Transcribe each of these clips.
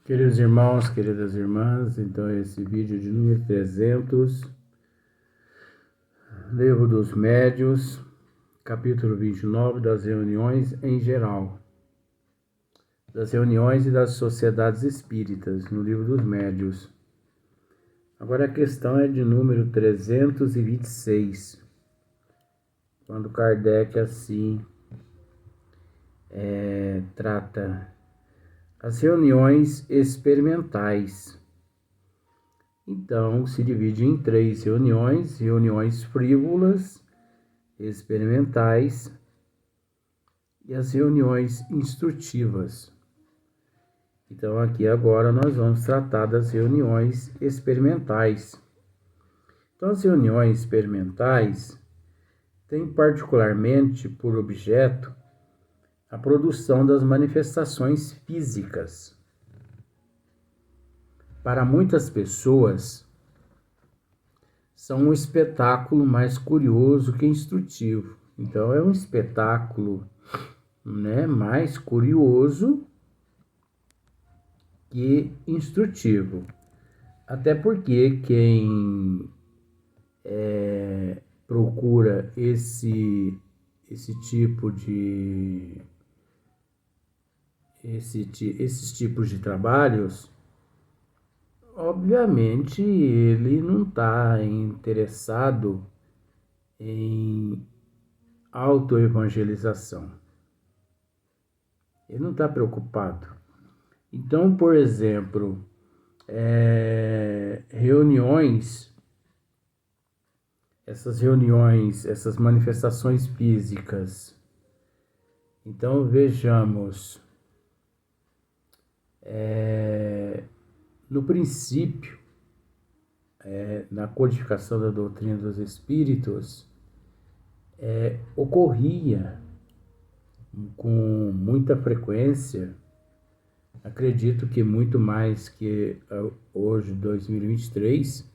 Queridos irmãos, queridas irmãs, então esse vídeo de número 300, Livro dos Médiuns, capítulo 29, das reuniões em geral, das reuniões e das sociedades espíritas, no Livro dos Médiuns. Agora a questão é de número 326, quando Kardec assim trata as reuniões experimentais. Então, se divide em 3 reuniões: reuniões frívolas, experimentais e as reuniões instrutivas. Então, aqui agora nós vamos tratar das reuniões experimentais. Então, as reuniões experimentais têm particularmente por objeto a produção das manifestações físicas. Para muitas pessoas, são um espetáculo mais curioso que instrutivo. Então, é um espetáculo, mais curioso que instrutivo. Até porque quem procura esses tipos de trabalhos, obviamente ele não está interessado em autoevangelização. Ele não está preocupado. Então, por exemplo, essas manifestações físicas. Então, vejamos. No princípio, na codificação da doutrina dos espíritos, ocorria com muita frequência, acredito que muito mais que hoje, 2023,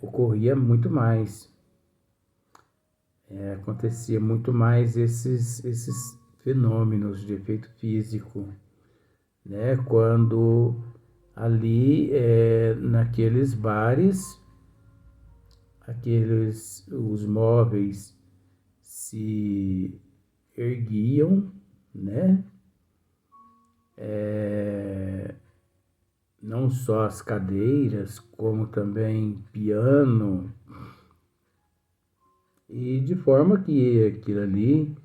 ocorria muito mais, acontecia muito mais esses fenômenos de efeito físico, quando ali naqueles bares, os móveis se erguiam, não só as cadeiras, como também piano, e de forma que aquilo ali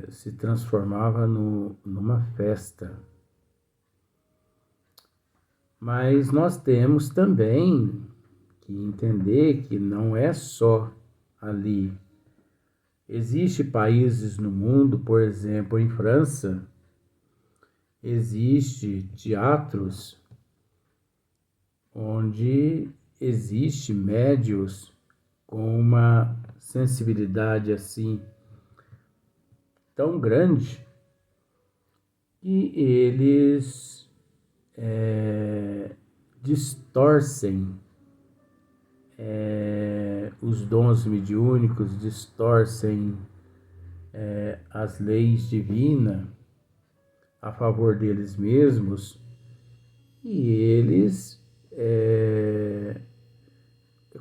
se transformava numa festa. Mas nós temos também que entender que não é só ali. Existem países no mundo, por exemplo, em França, existem teatros onde existe médiuns com uma sensibilidade assim tão grande que eles distorcem os dons mediúnicos, distorcem as leis divinas a favor deles mesmos, e eles é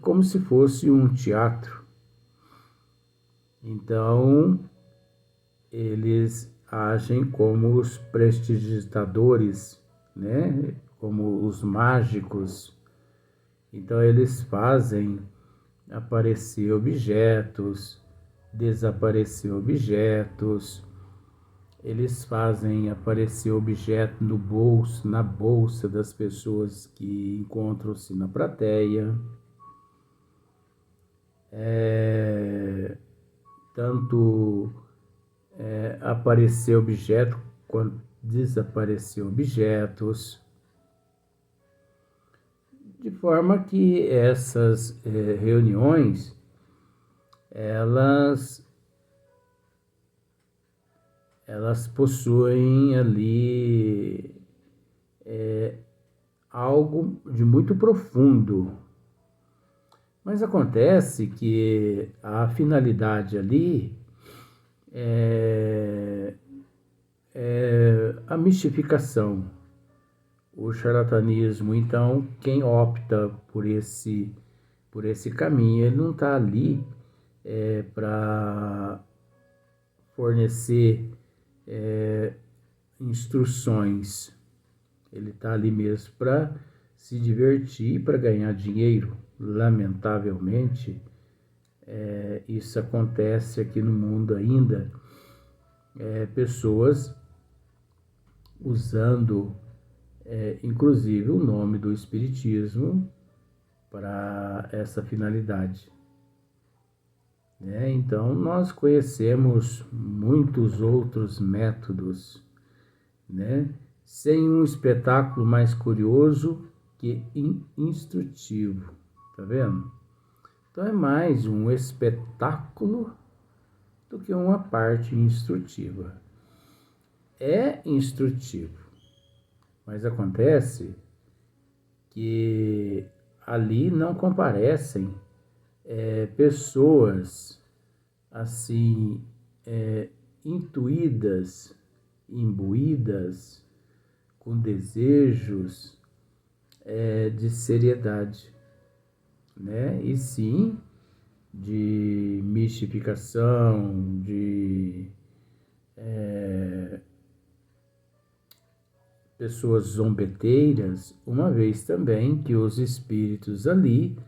como se fosse um teatro. Então, eles agem como os prestidigitadores, como os mágicos. Então, eles fazem aparecer objetos, desaparecer objetos, eles fazem aparecer objeto no bolso, na bolsa das pessoas que encontram-se na plateia. Tanto aparecer objeto quanto desaparecer objetos, de forma que essas reuniões elas possuem ali algo de muito profundo. Mas acontece que a finalidade ali a mistificação, o charlatanismo. Então, quem opta por esse caminho, ele não está ali para fornecer instruções. Ele está ali mesmo para se divertir, para ganhar dinheiro. Lamentavelmente, isso acontece aqui no mundo ainda. Pessoas usando, inclusive, o nome do espiritismo para essa finalidade. Então, nós conhecemos muitos outros métodos, sem um espetáculo mais curioso que instrutivo, tá vendo? Então, é mais um espetáculo do que uma parte instrutiva. É instrutivo, mas acontece que ali não comparecem pessoas assim intuídas, imbuídas com desejos de seriedade, e sim de mistificação, de pessoas zombeteiras, uma vez também que os espíritos ali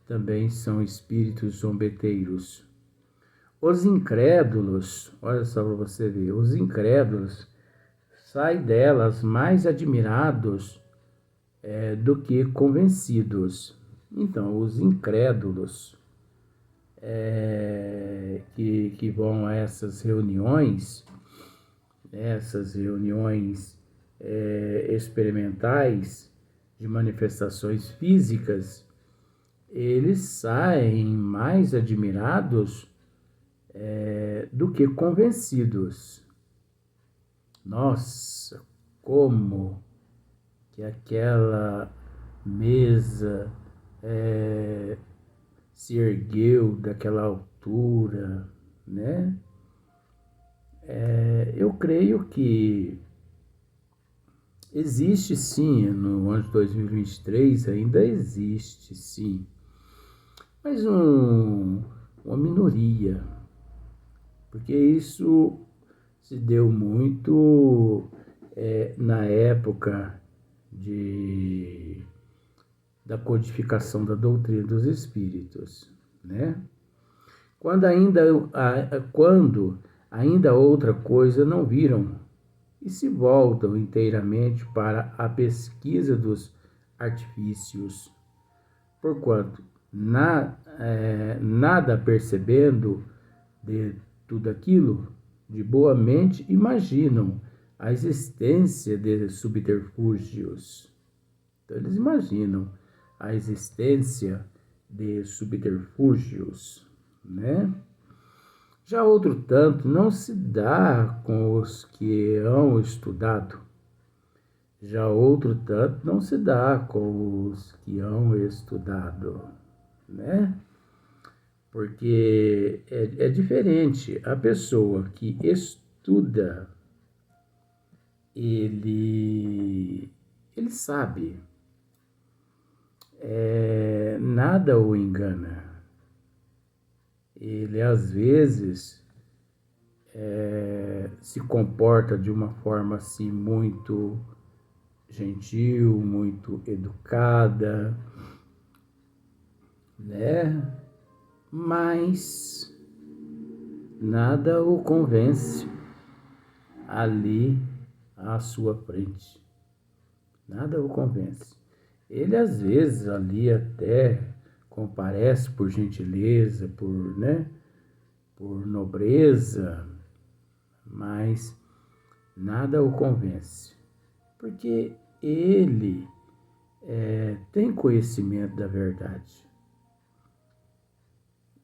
também são espíritos zombeteiros. Os incrédulos, olha só para você ver, os incrédulos saem delas mais admirados do que convencidos. Então, os incrédulos que vão a essas reuniões experimentais de manifestações físicas, eles saem mais admirados do que convencidos. Nossa, como que aquela mesa se ergueu daquela altura, eu creio que existe sim, no ano de 2023 ainda existe sim, mas uma minoria, porque isso se deu muito na época da codificação da doutrina dos espíritos, Quando ainda outra coisa não viram e se voltam inteiramente para a pesquisa dos artifícios, porquanto nada percebendo de tudo aquilo, de boa mente imaginam a existência de subterfúgios. Então, eles imaginam a existência de subterfúgios, Já outro tanto não se dá com os que hão estudado. Já outro tanto não se dá com os que hão estudado, Porque é diferente. A pessoa que estuda, ele sabe, nada o engana. Ele às vezes se comporta de uma forma assim muito gentil, muito educada, Mas nada o convence ali à sua frente. Nada o convence. Ele às vezes ali até comparece por gentileza, por nobreza, mas nada o convence, porque ele tem conhecimento da verdade.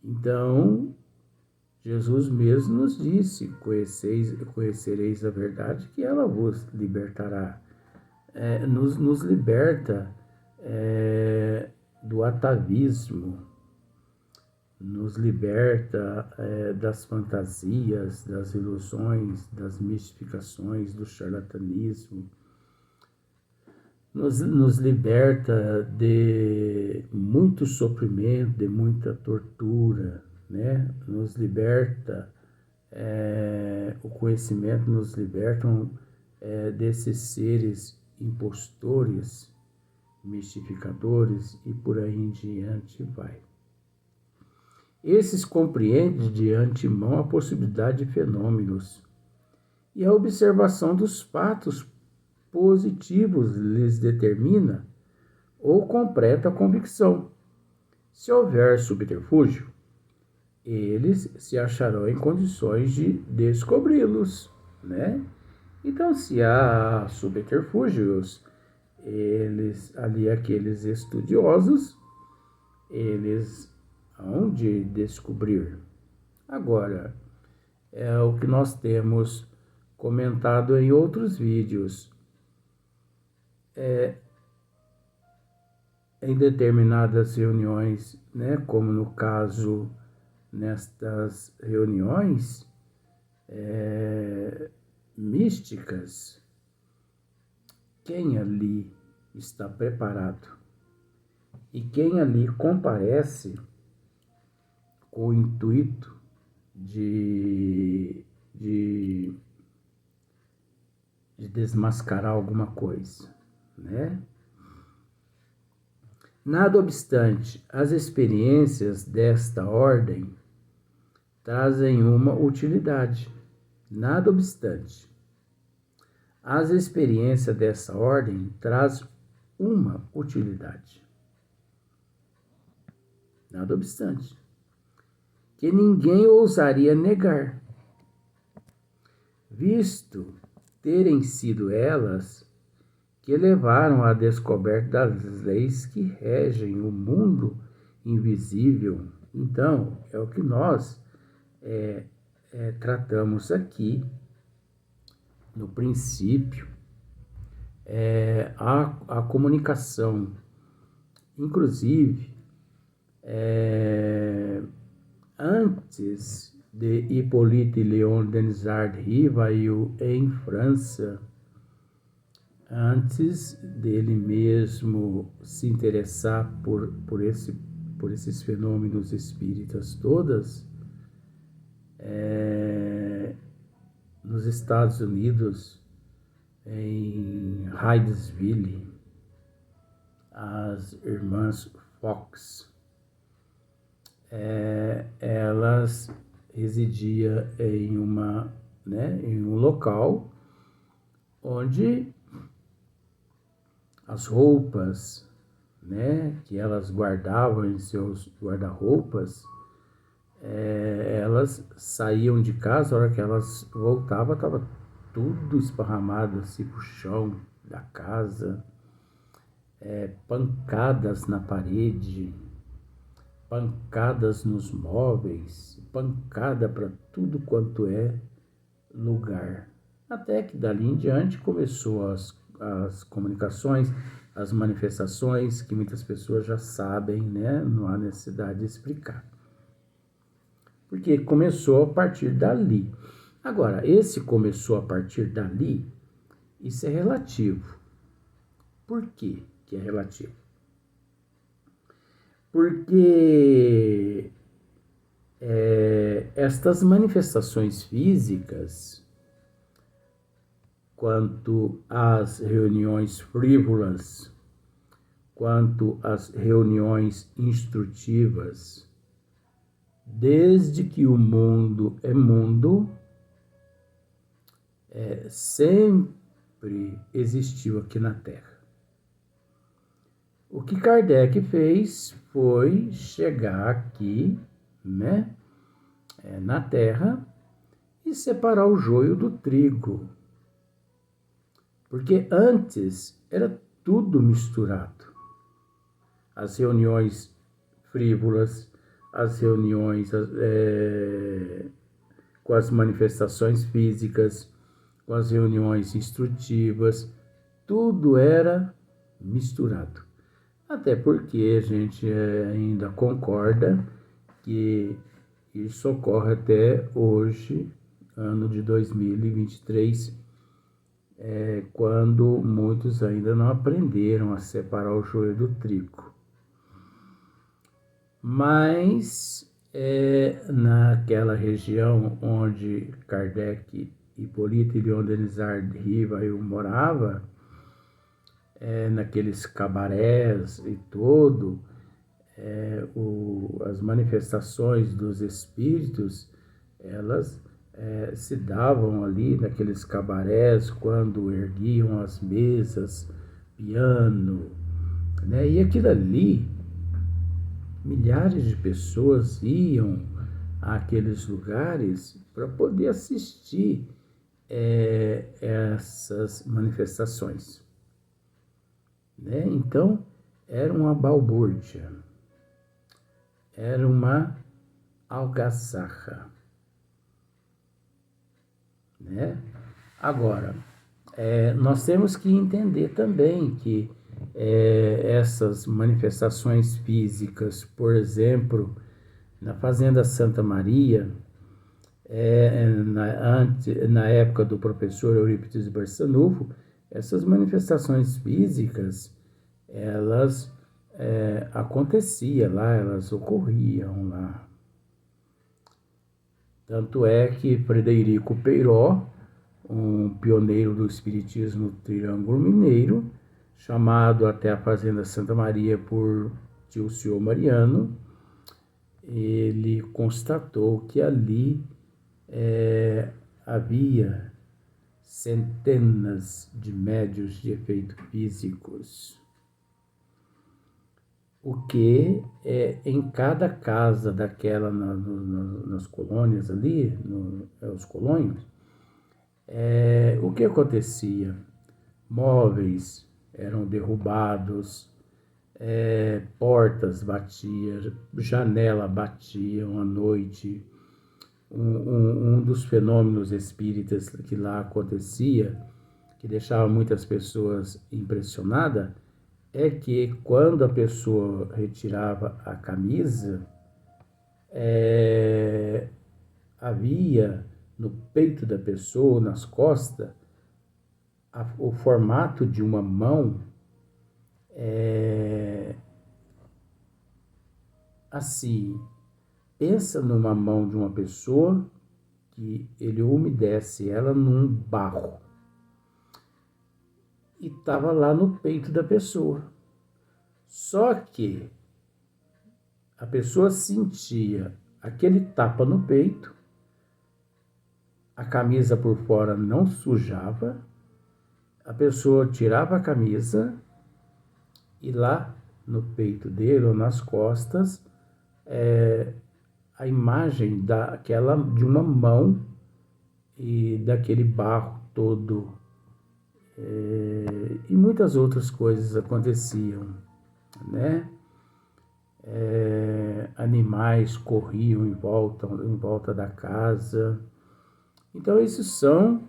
Então, Jesus mesmo nos disse: conhecereis a verdade, que ela vos libertará. Nos liberta do atavismo, nos liberta das fantasias, das ilusões, das mistificações, do charlatanismo, nos liberta de muito sofrimento, de muita tortura, né? Nos liberta, o conhecimento nos libertam desses seres impostores, mistificadores e por aí em diante vai. Esses compreendem de antemão a possibilidade de fenômenos e a observação dos fatos positivos lhes determina ou completa a convicção. Se houver subterfúgio, eles se acharão em condições de descobri-los, né? Então, se há subterfúgios, aqueles estudiosos, eles hão de descobrir. Agora, é o que nós temos comentado em outros vídeos. Em determinadas reuniões, né, como no caso nestas reuniões místicas, quem ali está preparado e quem ali comparece com o intuito de desmascarar alguma coisa, né? Nada obstante, as experiências desta ordem trazem uma utilidade. Nada obstante, as experiências dessa ordem trazem uma utilidade. Nada obstante, que ninguém ousaria negar, visto terem sido elas que levaram à descoberta das leis que regem o mundo invisível. Então, é o que nós tratamos aqui no princípio, a comunicação. Inclusive, antes de Hippolyte Léon Denisard Rivail em França, antes dele mesmo se interessar por esses fenômenos espíritas todas, nos Estados Unidos, em Hydesville, as irmãs Fox, elas residiam em um local onde as roupas, né, que elas guardavam em seus guarda-roupas, elas saíam de casa, a hora que elas voltavam, estava tudo esparramado assim pro chão da casa, pancadas na parede, pancadas nos móveis, pancada para tudo quanto é lugar. Até que dali em diante começou as comunicações, as manifestações, que muitas pessoas já sabem, né? Não há necessidade de explicar. Porque começou a partir dali. Agora, esse começou a partir dali, isso é relativo. Por quê que é relativo? Porque estas manifestações físicas, quanto às reuniões frívolas, quanto às reuniões instrutivas, desde que o mundo é mundo, sempre existiu aqui na Terra. O que Kardec fez foi chegar aqui, né, na Terra e separar o joio do trigo. Porque antes era tudo misturado. As reuniões frívolas, as reuniões com as manifestações físicas, com as reuniões instrutivas, tudo era misturado. Até porque a gente ainda concorda que isso ocorre até hoje, ano de 2023, quando muitos ainda não aprenderam a separar o joio do trigo. Mas naquela região onde Kardec, Hipólito e Leon Denisard Rivail morava, naqueles cabarés e tudo, as manifestações dos espíritos, elas se davam ali naqueles cabarés quando erguiam as mesas, piano, né? E aquilo ali, milhares de pessoas iam àqueles lugares para poder assistir essas manifestações, né? Então, era uma balbúrdia, era uma algazarra, né? Agora, nós temos que entender também que essas manifestações físicas, por exemplo, na Fazenda Santa Maria, na época do professor Eurípides Barçanufo, essas manifestações físicas, elas aconteciam lá, elas ocorriam lá. Tanto é que Frederico Peiró, um pioneiro do espiritismo no Triângulo Mineiro, chamado até a Fazenda Santa Maria por tio senhor Mariano, ele constatou que ali havia centenas de médiuns de efeitos físicos, o que em cada casa daquela, nas colônias ali, os colônios, o que acontecia? Móveis eram derrubados, portas batiam, janela batiam à noite. Um dos fenômenos espíritas que lá acontecia, que deixava muitas pessoas impressionadas, é que quando a pessoa retirava a camisa, havia no peito da pessoa, nas costas, o formato de uma mão assim. Pensa numa mão de uma pessoa que ele umedece ela num barro e estava lá no peito da pessoa. Só que a pessoa sentia aquele tapa no peito, a camisa por fora não sujava, a pessoa tirava a camisa e lá no peito dele ou nas costas, a imagem de uma mão e daquele barro todo, e muitas outras coisas aconteciam, né? Animais corriam em volta da casa. Então, isso são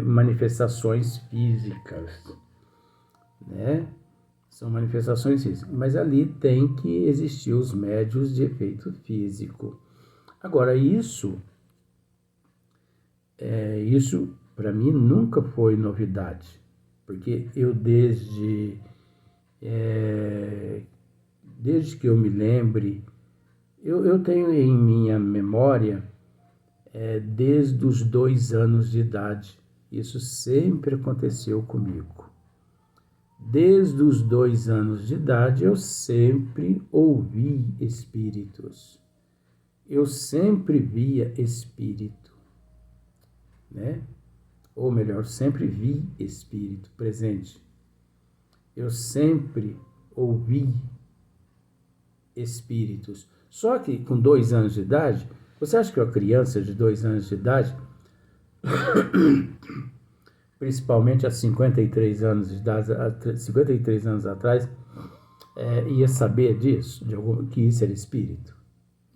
manifestações físicas, né? São manifestações físicas, mas ali tem que existir os médios de efeito físico. Agora, isso para mim nunca foi novidade, porque eu desde que eu me lembre, eu tenho em minha memória, desde os 2 anos de idade, isso sempre aconteceu comigo. Desde os 2 anos de idade, eu sempre ouvi espíritos. Eu sempre via espírito, né? Ou melhor, sempre vi espírito presente. Eu sempre ouvi espíritos. Só que com 2 anos de idade, você acha que uma criança de 2 anos de idade, principalmente há 53 anos de idade, 53 anos atrás, ia saber disso, que isso era espírito?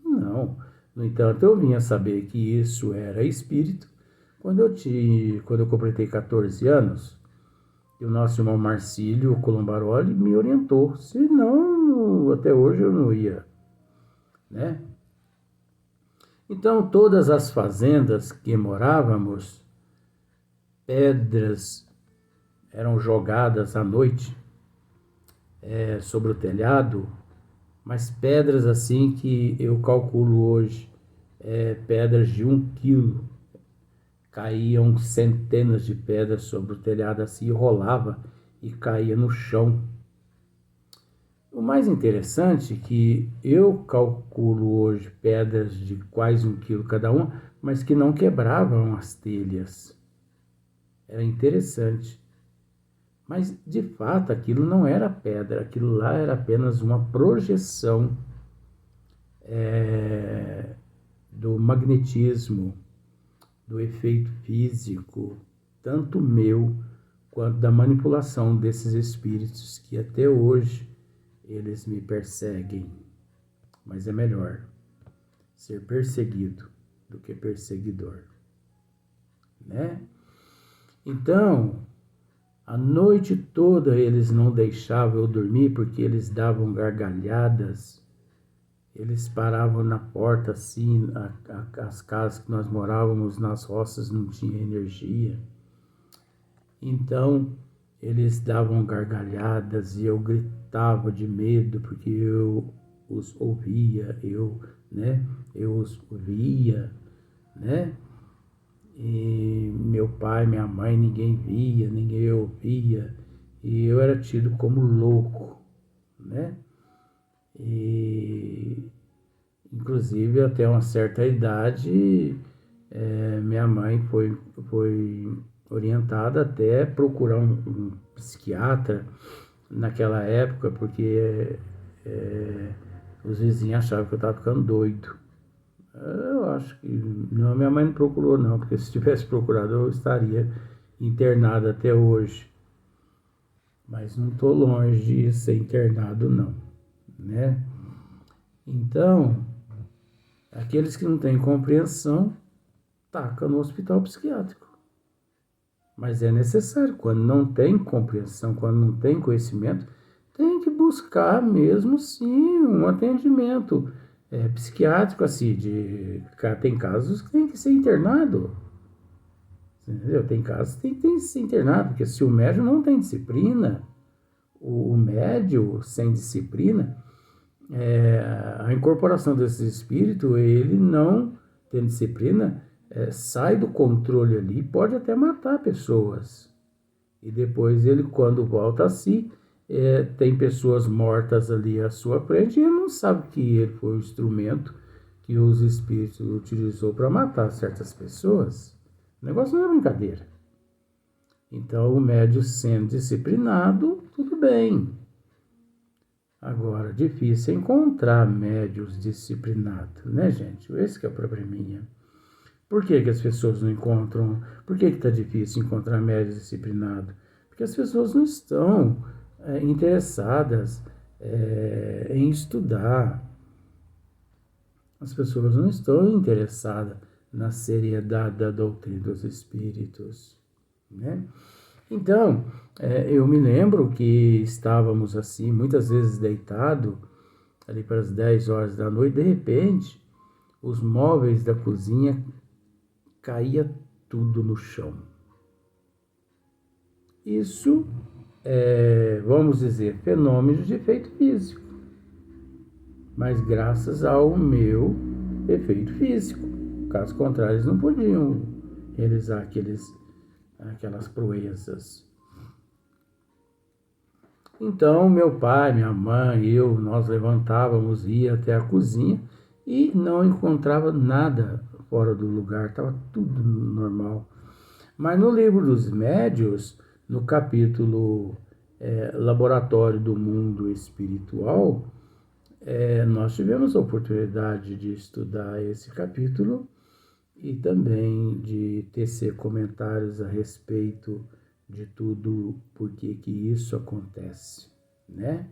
Não. No entanto, eu vinha saber que isso era espírito quando eu completei 14 anos, e o nosso irmão Marcílio Colombaroli me orientou. Senão, até hoje eu não ia, né? Então, todas as fazendas que morávamos, pedras eram jogadas à noite sobre o telhado, mas pedras assim que eu calculo hoje, pedras de 1 quilo. Caíam centenas de pedras sobre o telhado assim, rolava e caía no chão. O mais interessante é que eu calculo hoje pedras de quase 1 quilo cada uma, mas que não quebravam as telhas. Era interessante. Mas, de fato, aquilo não era pedra, aquilo lá era apenas uma projeção do magnetismo, do efeito físico, tanto meu quanto da manipulação desses espíritos que até hoje eles me perseguem. Mas é melhor ser perseguido do que perseguidor, né? Então, a noite toda eles não deixavam eu dormir porque eles davam gargalhadas. Eles paravam na porta assim, as casas que nós morávamos nas roças não tinha energia. Então, eles davam gargalhadas e eu gritava de medo porque eu os ouvia, eu os via, né? E meu pai, minha mãe, ninguém via, ninguém ouvia, e eu era tido como louco, né? E inclusive até uma certa idade minha mãe foi orientada até procurar um psiquiatra naquela época, porque os vizinhos achavam que eu estava ficando doido. Eu acho que não, minha mãe não procurou não, porque se tivesse procurado eu estaria internado até hoje. Mas não estou longe de ser internado não, né? Então, aqueles que não têm compreensão, taca no hospital psiquiátrico. Mas é necessário, quando não tem compreensão, quando não tem conhecimento, tem que buscar mesmo sim um atendimento psiquiátrico, assim, tem casos que tem que ser internado, entendeu? Tem casos que tem que ser internado, porque se o médium não tem disciplina, o médium sem disciplina, a incorporação desse espírito, ele não tem disciplina, sai do controle ali, pode até matar pessoas. E depois ele, quando volta a si, tem pessoas mortas ali à sua frente e ele não sabe que ele foi o instrumento que os espíritos utilizou para matar certas pessoas. O negócio não é brincadeira. Então, o médium sendo disciplinado, tudo bem. Agora, difícil é encontrar médios disciplinados, né, gente? Esse que é o probleminha. Por que as pessoas não encontram? Por que está difícil encontrar médios disciplinados? Porque as pessoas não estão interessadas em estudar. As pessoas não estão interessadas na seriedade da doutrina dos espíritos, né? Então, eu me lembro que estávamos assim, muitas vezes deitado, ali para as 10 horas da noite, de repente, os móveis da cozinha caía tudo no chão. Isso vamos dizer, fenômenos de efeito físico, mas graças ao meu efeito físico. Caso contrário, eles não podiam realizar aquelas proezas. Então, meu pai, minha mãe, nós levantávamos, ia até a cozinha e não encontrava nada fora do lugar, estava tudo normal. Mas no livro dos médiuns, no capítulo Laboratório do Mundo Espiritual, nós tivemos a oportunidade de estudar esse capítulo e também de tecer comentários a respeito de tudo, por que isso acontece, né?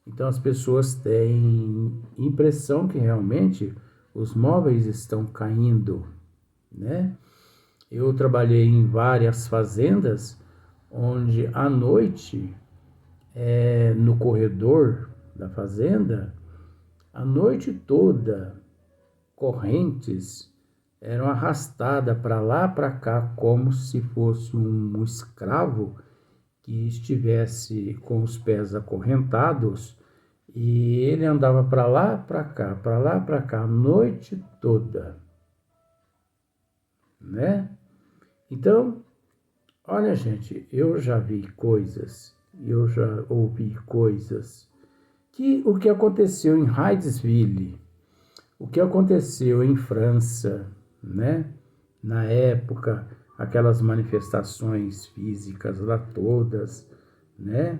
Então as pessoas têm impressão que realmente os móveis estão caindo, né? Eu trabalhei em várias fazendas onde à noite, no corredor, da fazenda, a noite toda, correntes eram arrastadas para lá, para cá, como se fosse um escravo que estivesse com os pés acorrentados, e ele andava para lá, para cá, a noite toda, né? Então, olha, gente, eu já vi coisas, eu já ouvi coisas, que o que aconteceu em Hydesville, o que aconteceu em França, né? Na época, aquelas manifestações físicas lá todas, né?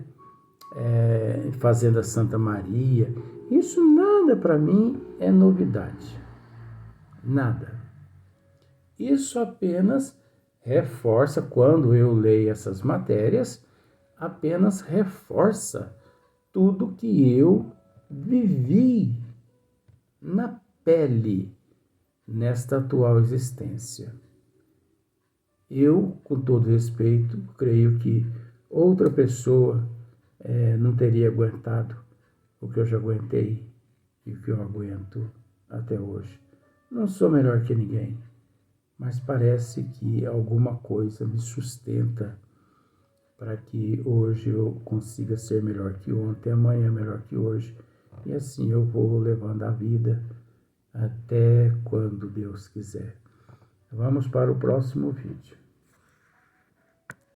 Fazenda Santa Maria, isso nada para mim é novidade, nada. Isso apenas reforça, quando eu leio essas matérias, apenas reforça tudo que eu vivi na pele nesta atual existência. Eu, com todo respeito, creio que outra pessoa não teria aguentado o que eu já aguentei e o que eu aguento até hoje. Não sou melhor que ninguém, mas parece que alguma coisa me sustenta para que hoje eu consiga ser melhor que ontem, amanhã melhor que hoje. E assim eu vou levando a vida até quando Deus quiser. Vamos para o próximo vídeo.